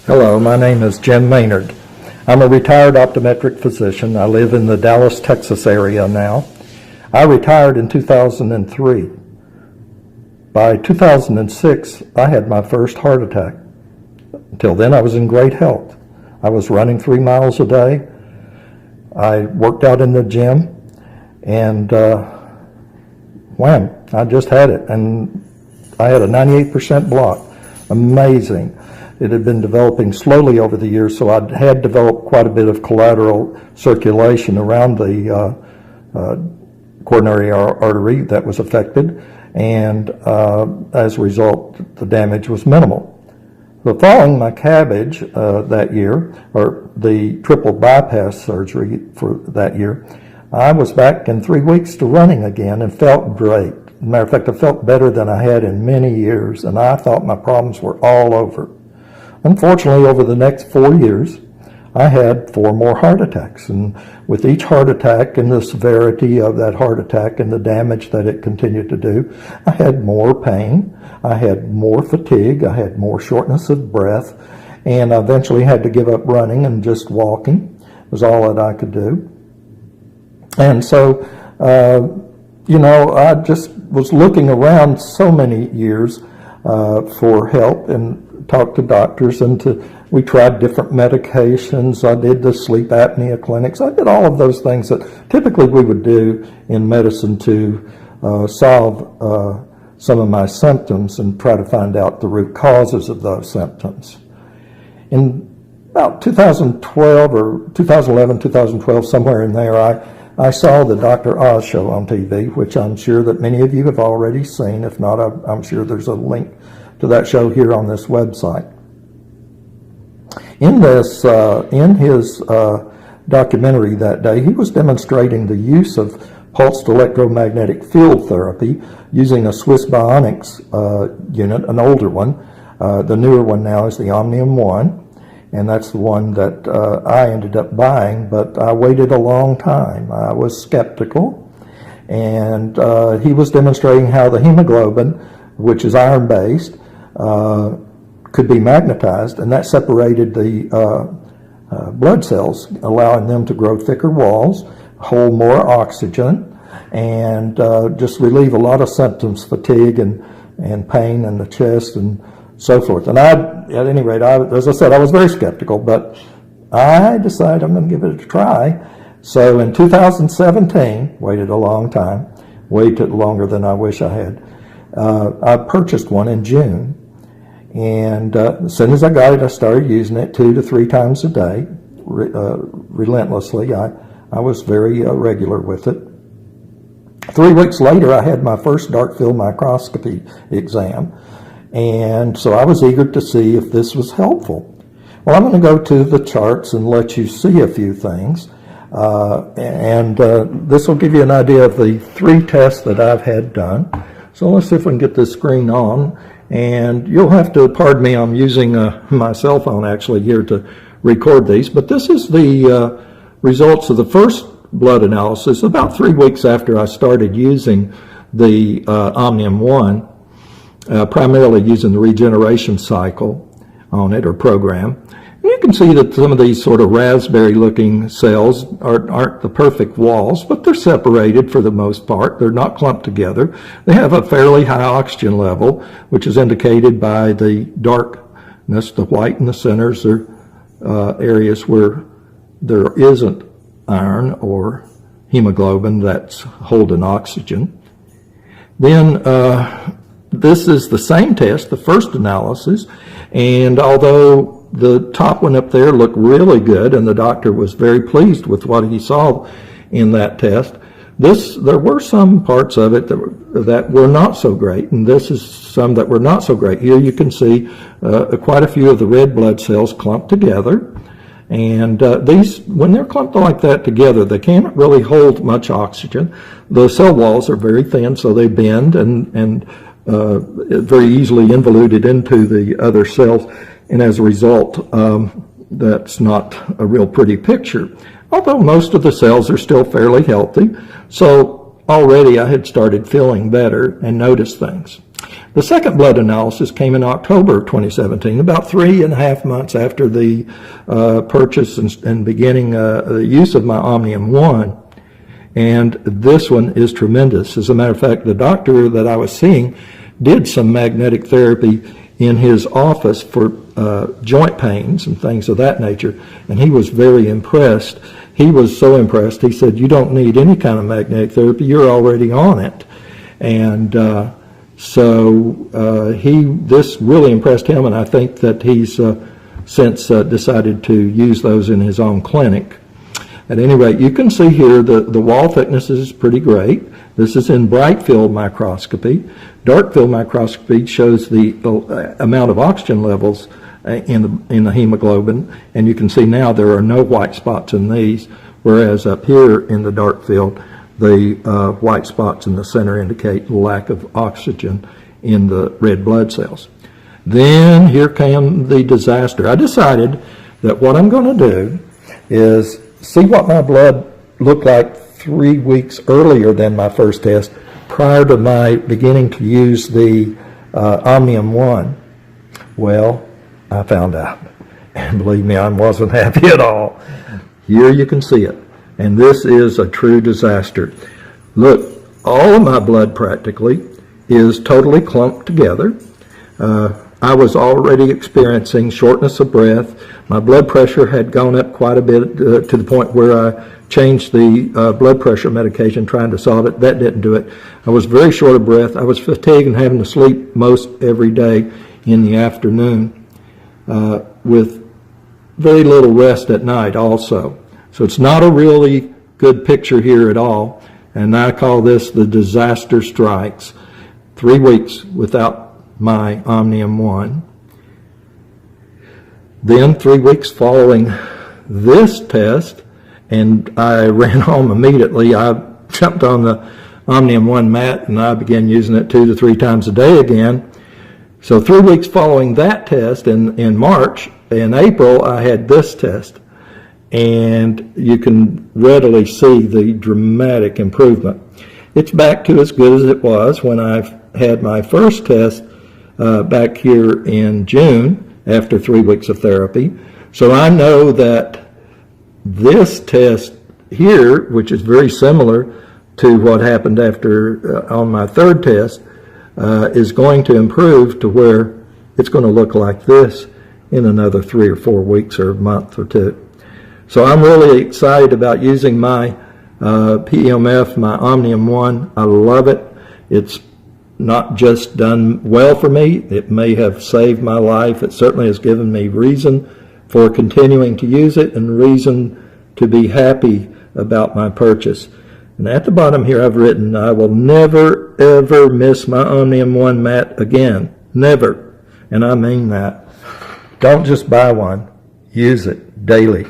Hello, my name is Jim Maynard. I'm a retired optometric physician. I live in the Dallas, Texas area now. I retired in 2003. By 2006, I had my first heart attack. Until then, I was in great health. I was running 3 miles a day. I worked out in the gym, and wham, I just had it. And I had a 98% block. Amazing. It had been developing slowly over the years, so I had developed quite a bit of collateral circulation around the coronary artery that was affected, and as a result, the damage was minimal. But following my CABG that year, or the triple bypass surgery for that year, I was back in 3 weeks to running again and felt great. As a matter of fact, I felt better than I had in many years, and I thought my problems were all over. Unfortunately, over the next 4 years, I had 4 more heart attacks. And with each heart attack and the severity of that heart attack and the damage that it continued to do, I had more pain, I had more fatigue, I had more shortness of breath, and I eventually had to give up running and just walking was all that I could do. And so, I just was looking around so many years for help and talked to doctors, and we tried different medications. I did the sleep apnea clinics. I did all of those things that typically we would do in medicine to solve some of my symptoms and try to find out the root causes of those symptoms. In about 2012 or 2011, 2012, somewhere in there, I saw the Dr. Oz show on TV, which I'm sure that many of you have already seen. If not, I'm sure there's a link to that show here on this website. In his documentary that day, he was demonstrating the use of pulsed electromagnetic field therapy using a Swiss Bionics unit, an older one. The newer one now is the Omnium 1, and that's the one that I ended up buying, but I waited a long time. I was skeptical, and he was demonstrating how the hemoglobin, which is iron-based, could be magnetized, and that separated the blood cells, allowing them to grow thicker walls, hold more oxygen, and just relieve a lot of symptoms, fatigue and pain in the chest and so forth. And at any rate, as I said, I was very skeptical, but I decided I'm going to give it a try. So in 2017, waited a long time, waited longer than I wish I had, I purchased one in June. And as soon as I got it, I started using it 2 to 3 times a day, relentlessly. I was very regular with it. 3 weeks later, I had my first dark field microscopy exam, and so I was eager to see if this was helpful. Well, I'm going to go to the charts and let you see a few things, and this will give you an idea of the 3 tests that I've had done. So let's see if we can get this screen on. And you'll have to pardon me, I'm using my cell phone actually here to record these, but this is the results of the first blood analysis about 3 weeks after I started using the Omnium 1, primarily using the regeneration cycle on it, or program. And you can see that some of these sort of raspberry looking cells aren't the perfect walls, but they're separated for the most part. They're not clumped together. They have a fairly high oxygen level, which is indicated by the darkness. The white in the centers are areas where there isn't iron or hemoglobin that's holding oxygen. Then this is the same test, the first analysis, and although the top one up there looked really good, and the doctor was very pleased with what he saw in that test. There were some parts of it that were not so great, and this is some that were not so great. Here you can see quite a few of the red blood cells clumped together, and these, when they're clumped like that together, they can't really hold much oxygen. The cell walls are very thin, so they bend and very easily involuted into the other cells. And as a result, that's not a real pretty picture. Although most of the cells are still fairly healthy, so already I had started feeling better and noticed things. The second blood analysis came in October of 2017, about 3.5 months after the purchase and beginning the use of my Omnium 1. And this one is tremendous. As a matter of fact, the doctor that I was seeing did some magnetic therapy in his office for joint pains and things of that nature, and he was very impressed. He was so impressed, he said, "You don't need any kind of magnetic therapy, you're already on it." And this really impressed him, and I think that he's since decided to use those in his own clinic. At any rate, you can see here the wall thickness is pretty great. This is in bright field microscopy. Dark field microscopy shows the amount of oxygen levels in the hemoglobin, and you can see now there are no white spots in these, whereas up here in the dark field, the white spots in the center indicate lack of oxygen in the red blood cells. Then here came the disaster. I decided that what I'm going to do is see what my blood looked like 3 weeks earlier than my first test, prior to my beginning to use the Omnium 1. Well, I found out, and believe me, I wasn't happy at all. Here you can see it, and this is a true disaster. Look, all of my blood practically is totally clumped together. I was already experiencing shortness of breath. My blood pressure had gone up quite a bit to the point where I changed the blood pressure medication trying to solve it. That didn't do it. I was very short of breath. I was fatigued and having to sleep most every day in the afternoon with very little rest at night also. So it's not a really good picture here at all. And I call this the disaster strikes. 3 weeks without my Omnium 1. Then 3 weeks following this test, and I ran home immediately. I jumped on the Omnium 1 mat and I began using it 2 to 3 times a day again. So 3 weeks following that test in March, in April, I had this test. And you can readily see the dramatic improvement. It's back to as good as it was when I had my first test back here in June after 3 weeks of therapy. So I know that this test here, which is very similar to what happened after on my third test, is going to improve to where it's going to look like this in another 3 or 4 weeks or a month or two. So I'm really excited about using my PEMF, my Omnium 1. I love it. It's not just done well for me, it may have saved my life. It certainly has given me reason for continuing to use it and reason to be happy about my purchase. And at the bottom here I've written, I will never ever miss my Omnium 1 mat again. Never. And I mean that. Don't just buy one, use it daily.